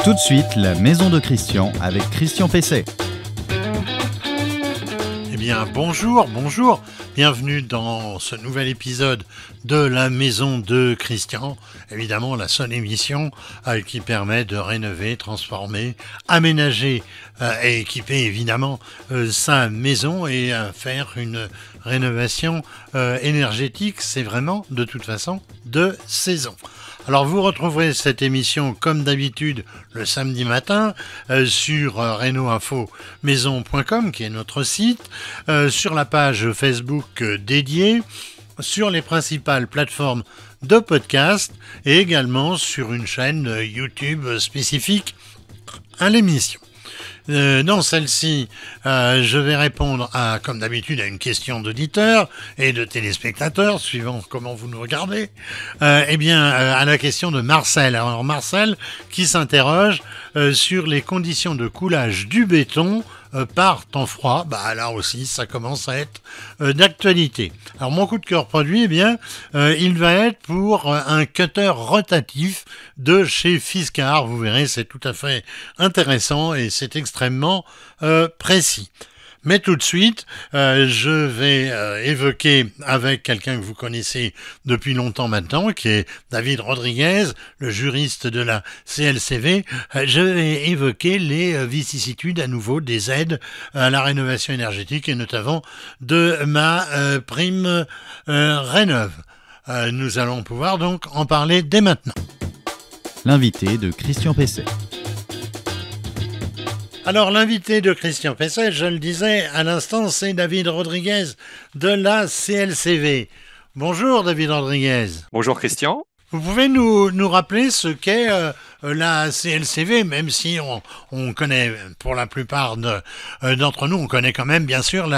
Tout de suite, la maison de Christian avec Christian Pesset. Eh bien, bonjour, bienvenue dans ce nouvel épisode de la maison de Christian. Évidemment, la seule émission qui permet de rénover, transformer, aménager et équiper évidemment sa maison et faire une rénovation énergétique. C'est vraiment, de toute façon, de saison. Alors vous retrouverez cette émission comme d'habitude le samedi matin sur renoinfomaison.com qui est notre site, sur la page Facebook dédiée, sur les principales plateformes de podcast et également sur une chaîne YouTube spécifique à l'émission. Dans celle-ci, je vais répondre comme d'habitude, à une question d'auditeur et de téléspectateurs, suivant comment vous nous regardez. À la question de Marcel. Alors Marcel qui s'interroge sur les conditions de coulage du béton par temps froid. Là aussi, ça commence à être d'actualité. Alors mon coup de cœur produit, il va être pour un cutter rotatif de chez Fiskars. Vous verrez, c'est tout à fait intéressant et c'est extrêmement précis. Mais tout de suite, je vais évoquer avec quelqu'un que vous connaissez depuis longtemps maintenant, qui est David Rodriguez, le juriste de la CLCV. Je vais évoquer les vicissitudes à nouveau des aides à la rénovation énergétique et notamment de ma prime Rénov'. Nous allons pouvoir donc en parler dès maintenant. L'invité de Christian Pesset. Alors, l'invité de Christian Pesset, je le disais à l'instant, c'est David Rodriguez de la CLCV. Bonjour David Rodriguez. Bonjour Christian. Vous pouvez nous rappeler ce qu'est la CLCV, même si on connaît, pour la plupart d'entre nous, on connaît quand même bien sûr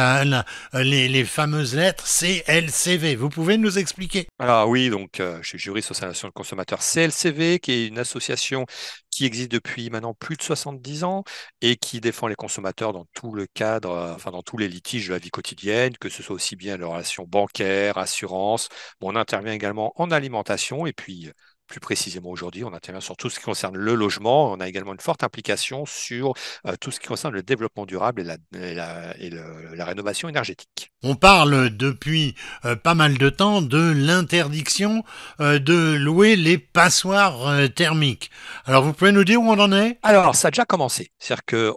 les fameuses lettres CLCV. Vous pouvez nous expliquer? Alors oui, donc je suis juriste au sein de l'association de consommateurs CLCV, qui est une association qui existe depuis maintenant plus de 70 ans et qui défend les consommateurs dans tout le cadre, dans tous les litiges de la vie quotidienne, que ce soit aussi bien les relations bancaires, assurances. On intervient également en alimentation et puis plus précisément aujourd'hui, on intervient sur tout ce qui concerne le logement. On a également une forte implication sur tout ce qui concerne le développement durable et la rénovation énergétique. On parle depuis pas mal de temps de l'interdiction de louer les passoires thermiques. Alors, vous pouvez nous dire où on en est? Alors, ça a déjà commencé. C'est-à-dire que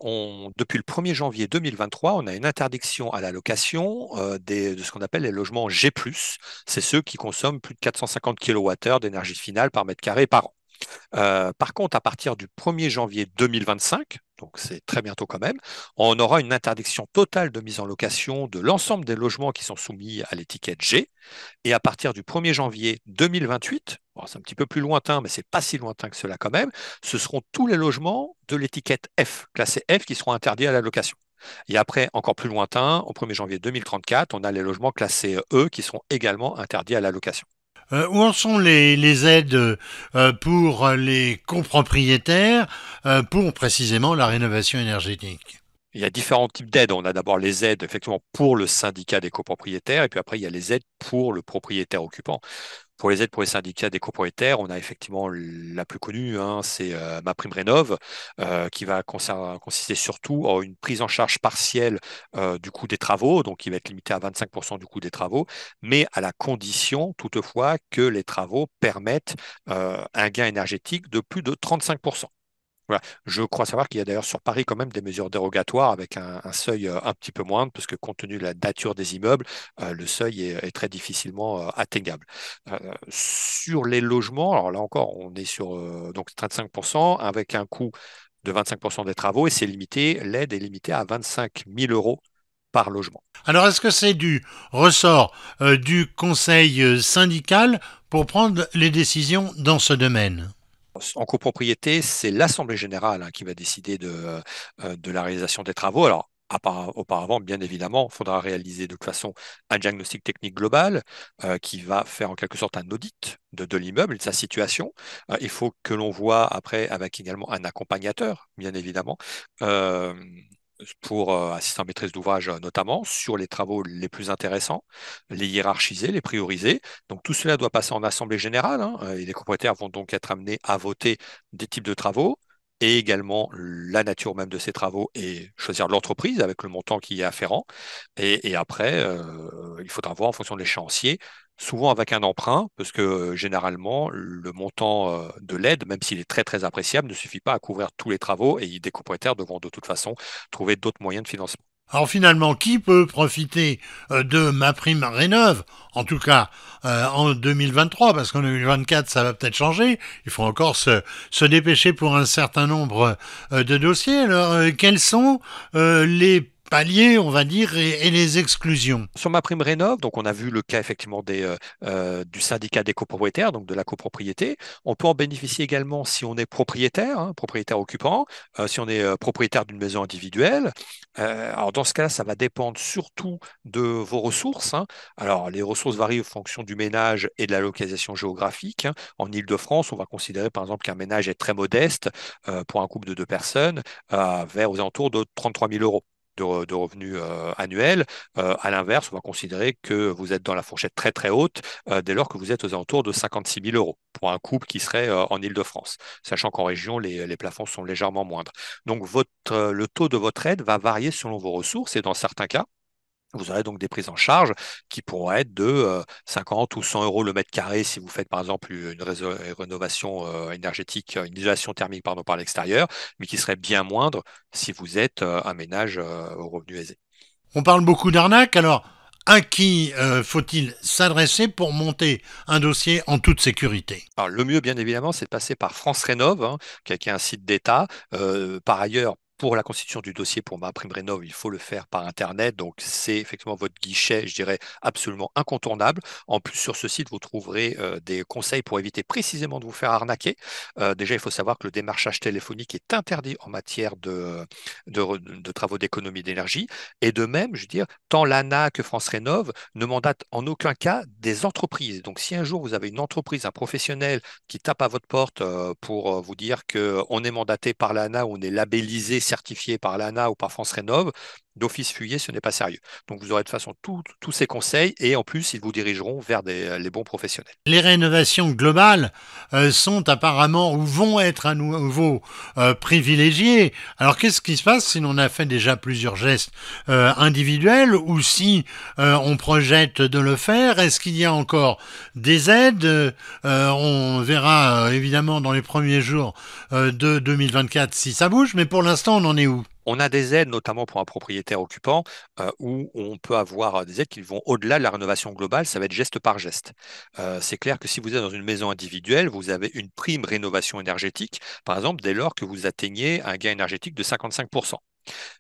depuis le 1er janvier 2023, on a une interdiction à la location de ce qu'on appelle les logements G+. C'est ceux qui consomment plus de 450 kWh d'énergie finale par mètre carré par an. Par contre, à partir du 1er janvier 2025, donc c'est très bientôt quand même, on aura une interdiction totale de mise en location de l'ensemble des logements qui sont soumis à l'étiquette G. Et à partir du 1er janvier 2028, c'est un petit peu plus lointain, mais c'est pas si lointain que cela quand même, ce seront tous les logements de l'étiquette F, classé F, qui seront interdits à la location. Et après, encore plus lointain, au 1er janvier 2034, on a les logements classés E qui seront également interdits à la location. Où en sont les aides pour les copropriétaires pour précisément la rénovation énergétique? Il y a différents types d'aides. On a d'abord les aides effectivement pour le syndicat des copropriétaires et puis après il y a les aides pour le propriétaire occupant. Pour les aides pour les syndicats des copropriétaires, on a effectivement la plus connue, c'est ma prime Rénov', qui va consister surtout en une prise en charge partielle du coût des travaux, donc qui va être limitée à 25% du coût des travaux, mais à la condition toutefois que les travaux permettent un gain énergétique de plus de 35%. Voilà. Je crois savoir qu'il y a d'ailleurs sur Paris quand même des mesures dérogatoires avec un seuil un petit peu moindre, parce que compte tenu de la nature des immeubles, le seuil est très difficilement atteignable. Sur les logements, alors là encore, on est sur donc 35% avec un coût de 25% des travaux et l'aide est limitée à 25 000 euros par logement. Alors, est-ce que c'est du ressort du conseil syndical pour prendre les décisions dans ce domaine? En copropriété, c'est l'Assemblée générale qui va décider de la réalisation des travaux. Alors, auparavant, bien évidemment, il faudra réaliser de toute façon un diagnostic technique global qui va faire en quelque sorte un audit de l'immeuble et de sa situation. Il faut que l'on voit après avec également un accompagnateur, bien évidemment, pour assistant à maîtrise d'ouvrage notamment, sur les travaux les plus intéressants, les hiérarchiser, les prioriser. Donc tout cela doit passer en assemblée générale et les propriétaires vont donc être amenés à voter des types de travaux. et également la nature même de ces travaux et choisir l'entreprise avec le montant qui est afférent. Et après, il faudra voir en fonction de l'échéancier, souvent avec un emprunt, parce que généralement, le montant de l'aide, même s'il est très très appréciable, ne suffit pas à couvrir tous les travaux et des copropriétaires devront de toute façon trouver d'autres moyens de financement. Alors finalement, qui peut profiter de ma prime rénov'? En tout cas, en 2023, parce qu'en 2024, ça va peut-être changer. Il faut encore se dépêcher pour un certain nombre de dossiers. Alors, quels sont les paliers, on va dire, et les exclusions? Sur ma prime rénov, donc on a vu le cas effectivement du syndicat des copropriétaires, donc de la copropriété. On peut en bénéficier également si on est propriétaire, hein, propriétaire occupant, si on est propriétaire d'une maison individuelle. Alors dans ce cas-là, ça va dépendre surtout de vos ressources, hein. Alors les ressources varient en fonction du ménage et de la localisation géographique, hein. En Île-de-France, on va considérer par exemple qu'un ménage est très modeste pour un couple de deux personnes, vers aux alentours de 33 000 euros de revenus annuels. À l'inverse, on va considérer que vous êtes dans la fourchette très très haute dès lors que vous êtes aux alentours de 56 000 euros pour un couple qui serait en Île-de-France, sachant qu'en région, les plafonds sont légèrement moindres. Donc le taux de votre aide va varier selon vos ressources et dans certains cas, vous aurez donc des prises en charge qui pourront être de 50 ou 100 euros le mètre carré si vous faites par exemple une rénovation énergétique, une isolation thermique pardon, par l'extérieur, mais qui serait bien moindre si vous êtes un ménage au revenu aisé. On parle beaucoup d'arnaques, alors à qui faut-il s'adresser pour monter un dossier en toute sécurité? Alors, le mieux, bien évidemment, c'est de passer par France Rénov, hein, qui est un site d'État. Par ailleurs, pour la constitution du dossier pour ma prime rénov, il faut le faire par Internet. Donc, c'est effectivement votre guichet, je dirais, absolument incontournable. En plus, sur ce site, vous trouverez des conseils pour éviter précisément de vous faire arnaquer. Déjà, il faut savoir que le démarchage téléphonique est interdit en matière de travaux d'économie d'énergie. Et de même, je veux dire, tant l'ANA que France Rénov ne mandatent en aucun cas des entreprises. Donc, si un jour vous avez une entreprise, un professionnel qui tape à votre porte pour vous dire qu'on est mandaté par l'ANA, on est labellisé, certifié par l'ANA ou par France Rénov, d'office fuyé, ce n'est pas sérieux. Donc, vous aurez de toute façon tous ces conseils et en plus, ils vous dirigeront vers les bons professionnels. Les rénovations globales sont apparemment ou vont être à nouveau privilégiées. Alors qu'est-ce qui se passe si l'on a fait déjà plusieurs gestes individuels ou si on projette de le faire? Est-ce qu'il y a encore des aides? On verra évidemment dans les premiers jours de 2024 si ça bouge, mais pour l'instant on en est où? On a des aides, notamment pour un propriétaire occupant, où on peut avoir des aides qui vont au-delà de la rénovation globale, ça va être geste par geste. C'est clair que si vous êtes dans une maison individuelle, vous avez une prime rénovation énergétique, par exemple, dès lors que vous atteignez un gain énergétique de 55%.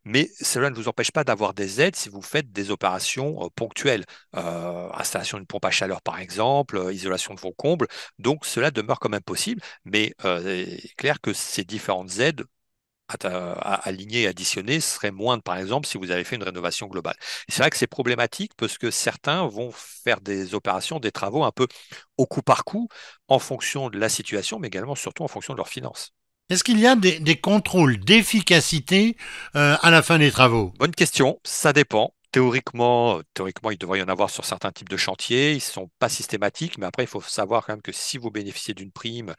Mais cela ne vous empêche pas d'avoir des aides si vous faites des opérations ponctuelles. Installation d'une pompe à chaleur, par exemple, isolation de vos combles. Donc, cela demeure quand même possible, mais il est clair que ces différentes aides alignées et additionnées seraient moindres, par exemple, si vous avez fait une rénovation globale. Et c'est vrai que c'est problématique parce que certains vont faire des opérations, des travaux un peu au coup par coup, en fonction de la situation, mais également surtout en fonction de leurs finances. Est-ce qu'il y a des contrôles d'efficacité à la fin des travaux? Bonne question, ça dépend. Théoriquement, il devrait y en avoir sur certains types de chantiers. Ils ne sont pas systématiques, mais après, il faut savoir quand même que si vous bénéficiez d'une prime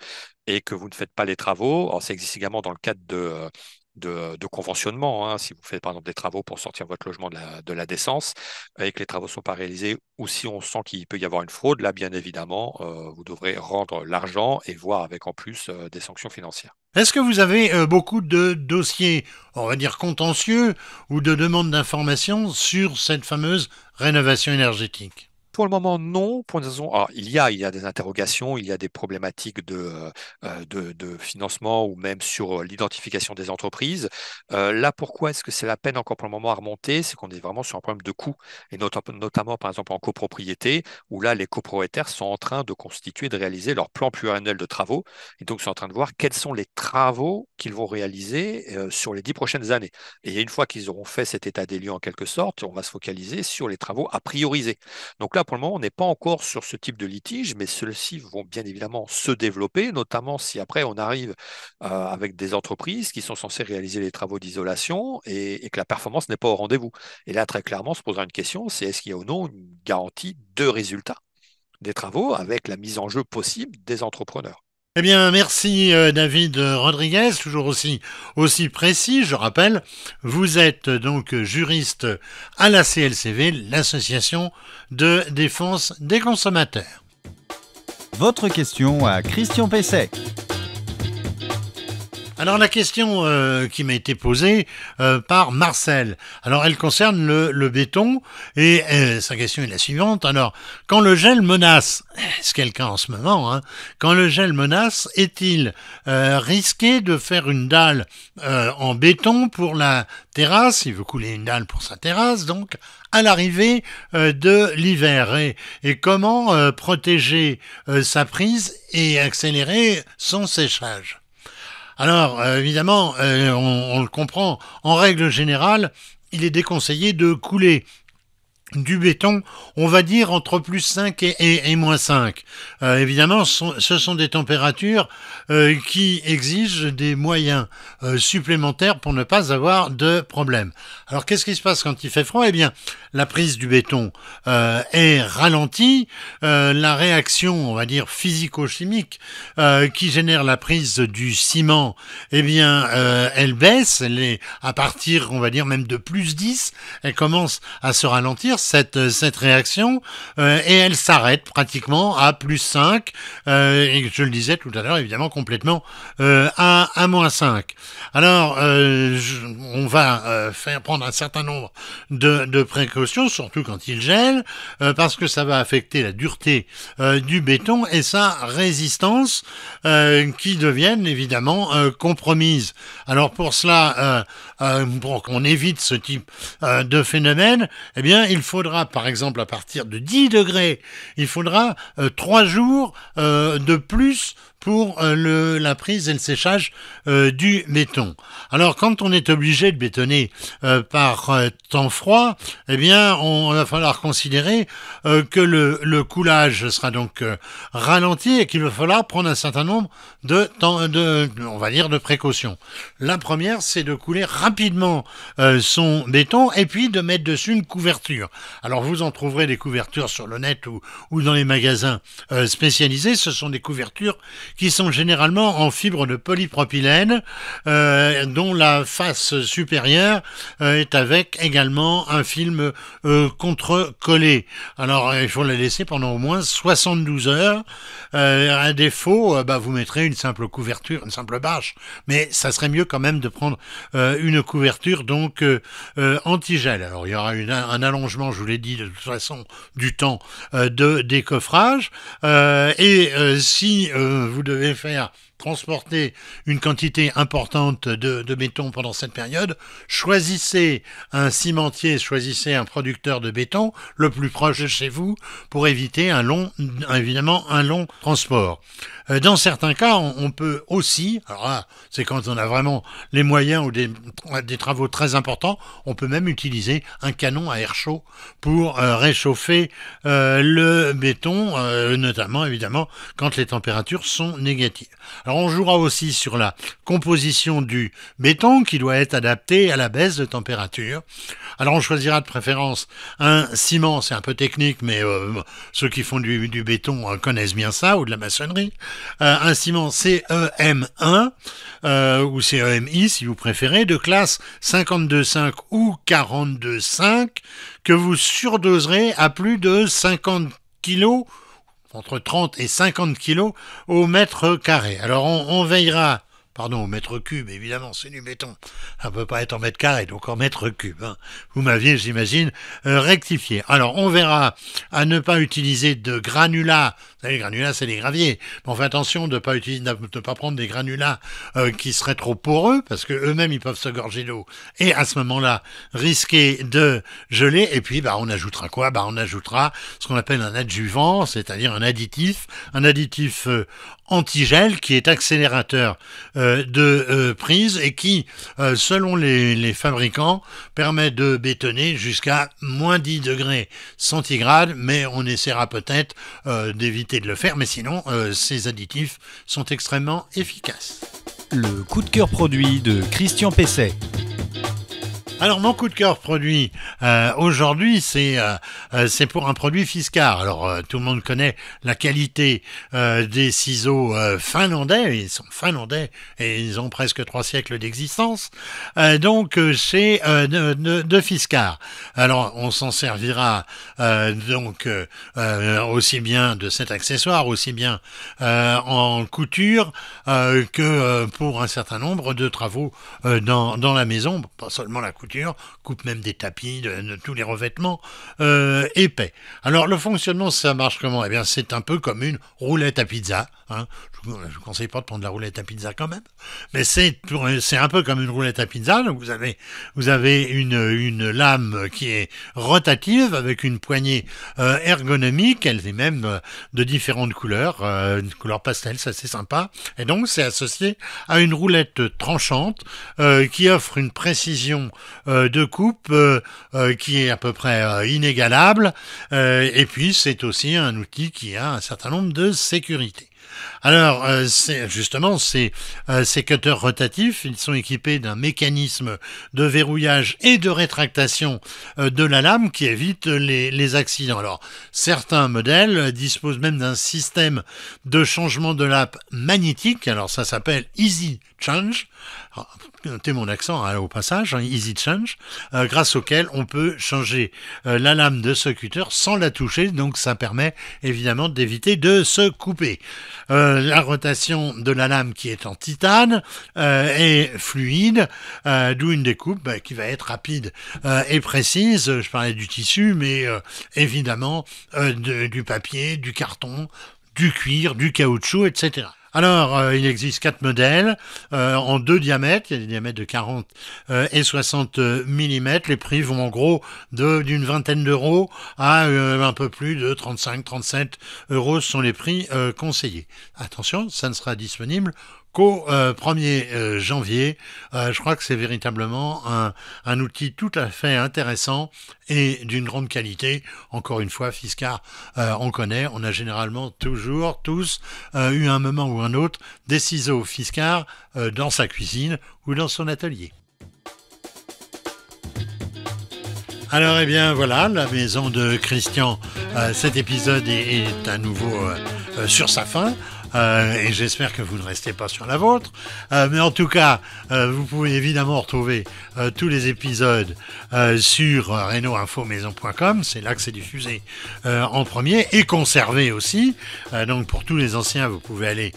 et que vous ne faites pas les travaux, alors ça existe également dans le cadre de conventionnement, hein, si vous faites par exemple des travaux pour sortir votre logement de la décence et que les travaux ne sont pas réalisés, ou si on sent qu'il peut y avoir une fraude, là, bien évidemment, vous devrez rendre l'argent et voir avec en plus des sanctions financières. Est-ce que vous avez beaucoup de dossiers, on va dire contentieux, ou de demandes d'informations sur cette fameuse rénovation énergétique? Pour le moment, non. Pour une raison, alors, il y a des interrogations, il y a des problématiques de financement ou même sur l'identification des entreprises. Là, pourquoi est-ce que c'est la peine encore pour le moment à remonter? C'est qu'on est vraiment sur un problème de coût, et notamment, par exemple, en copropriété, où là, les copropriétaires sont en train de constituer, de réaliser leur plan pluriannuel de travaux, et donc sont en train de voir quels sont les travaux qu'ils vont réaliser sur les 10 prochaines années. Et une fois qu'ils auront fait cet état des lieux en quelque sorte, on va se focaliser sur les travaux à prioriser. Donc là, pour le moment, on n'est pas encore sur ce type de litige, mais ceux-ci vont bien évidemment se développer, notamment si après on arrive avec des entreprises qui sont censées réaliser les travaux d'isolation et que la performance n'est pas au rendez-vous. Et là, très clairement, se posera une question, c'est est-ce qu'il y a ou non une garantie de résultat des travaux avec la mise en jeu possible des entrepreneurs. Eh bien, merci David Rodriguez, toujours aussi précis. Je rappelle, vous êtes donc juriste à la CLCV, l'Association de défense des consommateurs. Votre question à Christian Pesset. Alors la question qui m'a été posée par Marcel, alors elle concerne le béton et sa question est la suivante. Alors quand le gel menace, c'est quel cas en ce moment, hein, quand le gel menace, est-il risqué de faire une dalle en béton pour la terrasse? Il veut couler une dalle pour sa terrasse, donc à l'arrivée de l'hiver et comment protéger sa prise et accélérer son séchage. Alors, évidemment, on le comprend, en règle générale, il est déconseillé de couler du béton, on va dire entre plus 5 et moins 5. Évidemment, ce sont des températures qui exigent des moyens supplémentaires pour ne pas avoir de problème. Alors, qu'est-ce qui se passe quand il fait froid? Eh bien, la prise du béton est ralentie. La réaction, on va dire, physico-chimique qui génère la prise du ciment, eh bien, elle baisse. Elle est à partir, on va dire, même de plus 10. Elle commence à se ralentir. Cette réaction et elle s'arrête pratiquement à plus 5 et je le disais tout à l'heure évidemment complètement à moins 5. Alors on va faire prendre un certain nombre de précautions, surtout quand il gèle, parce que ça va affecter la dureté du béton et sa résistance qui deviennent évidemment compromises. Alors pour cela, pour qu'on évite ce type de phénomène, eh bien il faudra par exemple à partir de 10 degrés, il faudra 3 jours de plus pour la prise et le séchage du béton. Alors quand on est obligé de bétonner par temps froid, eh bien on va falloir considérer que le coulage sera donc ralenti et qu'il va falloir prendre un certain nombre on va dire de précautions. La première, c'est de couler rapidement son béton et puis de mettre dessus une couverture. Alors vous en trouverez des couvertures sur le net ou dans les magasins spécialisés. Ce sont des couvertures qui sont généralement en fibre de polypropylène dont la face supérieure est avec également un film contre-collé. Alors il faut la laisser pendant au moins 72 heures. À défaut, vous mettrez une simple couverture, une simple bâche, mais ça serait mieux quand même de prendre une couverture donc anti-gel. Alors il y aura un allongement, je vous l'ai dit de toute façon, du temps de décoffrage et si vous devez transporter une quantité importante de béton pendant cette période, choisissez un cimentier, choisissez un producteur de béton le plus proche de chez vous pour éviter évidemment un long transport. Dans certains cas, on peut aussi, alors là, c'est quand on a vraiment les moyens ou des travaux très importants, on peut même utiliser un canon à air chaud pour réchauffer le béton, notamment évidemment quand les températures sont négatives. Alors on jouera aussi sur la composition du béton qui doit être adaptée à la baisse de température. Alors on choisira de préférence un ciment, c'est un peu technique, mais ceux qui font du béton connaissent bien ça, ou de la maçonnerie. Un ciment CEM1 ou CEMI si vous préférez, de classe 52,5 ou 42,5 que vous surdoserez à plus de 50 kg, entre 30 et 50 kg au mètre carré. Alors on veillera, au mètre cube, évidemment, c'est du béton. Ça ne peut pas être en mètre carré, donc en mètre cube. Hein. Vous m'aviez, j'imagine, rectifié. Alors, on verra à ne pas utiliser de granulats. Vous savez, les granulats, c'est des graviers. Mais on fait attention de ne pas prendre des granulats qui seraient trop poreux, parce que eux-mêmes, ils peuvent se gorger d'eau. Et à ce moment-là, risquer de geler. Et puis, on ajoutera quoi? On ajoutera ce qu'on appelle un adjuvant, c'est-à-dire un additif anti-gel qui est accélérateur de prise et qui, selon les fabricants, permet de bétonner jusqu'à moins 10 degrés centigrades, mais on essaiera peut-être d'éviter de le faire, mais sinon, ces additifs sont extrêmement efficaces. Le coup de cœur produit de Christian Pesset. Alors mon coup de cœur produit aujourd'hui, c'est pour un produit Fiskars. Alors tout le monde connaît la qualité des ciseaux finlandais. Ils sont finlandais et ils ont presque 3 siècles d'existence. Donc c'est de Fiskars. Alors on s'en servira aussi bien de cet accessoire, aussi bien en couture que pour un certain nombre de travaux dans la maison, pas seulement la couture, coupe même des tapis, de tous les revêtements épais. Alors le fonctionnement, ça marche comment? Eh bien c'est un peu comme une roulette à pizza. Hein. Je vous conseille pas de prendre la roulette à pizza quand même, mais c'est un peu comme une roulette à pizza. Donc vous avez une lame qui est rotative avec une poignée ergonomique. Elle est même de différentes couleurs, une couleur pastel, c'est assez sympa. Et donc c'est associé à une roulette tranchante qui offre une précision de coupe qui est à peu près inégalable. Et puis c'est aussi un outil qui a un certain nombre de sécurités. Alors, ces cutters rotatifs, ils sont équipés d'un mécanisme de verrouillage et de rétractation de la lame qui évite les accidents. Alors, certains modèles disposent même d'un système de changement de lame magnétique. Alors, ça s'appelle Easy Change. Notez mon accent au passage, Easy Change, grâce auquel on peut changer la lame de ce cutter sans la toucher, donc ça permet évidemment d'éviter de se couper. La rotation de la lame qui est en titane est fluide, d'où une découpe qui va être rapide et précise. Je parlais du tissu, mais évidemment du papier, du carton, du cuir, du caoutchouc, etc. Alors, il existe 4 modèles en 2 diamètres. Il y a des diamètres de 40 et 60 mm. Les prix vont en gros d'une vingtaine d'euros à un peu plus de 35-37 euros. Ce sont les prix conseillés. Attention, ça ne sera disponible qu'au 1er janvier. Je crois que c'est véritablement un outil tout à fait intéressant et d'une grande qualité. Encore une fois, Fiskars, on connaît, on a généralement toujours, tous, eu un moment ou un autre des ciseaux Fiskars dans sa cuisine ou dans son atelier. Alors, eh bien, voilà, la maison de Christian, cet épisode est à nouveau sur sa fin. Et j'espère que vous ne restez pas sur la vôtre. Mais en tout cas, vous pouvez évidemment retrouver tous les épisodes sur reno-info-maison.com. C'est là que c'est diffusé en premier et conservé aussi. Donc pour tous les anciens, vous pouvez aller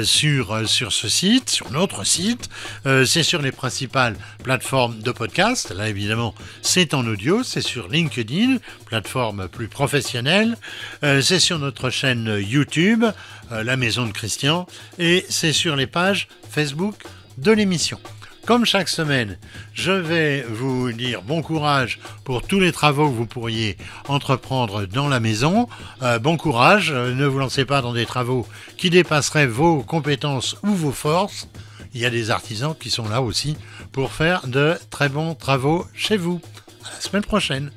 sur ce site, sur notre site. C'est sur les principales plateformes de podcast. Là, évidemment, c'est en audio. C'est sur LinkedIn, plateforme plus professionnelle. C'est sur notre chaîne YouTube, La Maison de Christian, et c'est sur les pages Facebook de l'émission. Comme chaque semaine, je vais vous dire bon courage pour tous les travaux que vous pourriez entreprendre dans la maison. Bon courage, ne vous lancez pas dans des travaux qui dépasseraient vos compétences ou vos forces. Il y a des artisans qui sont là aussi pour faire de très bons travaux chez vous. À la semaine prochaine.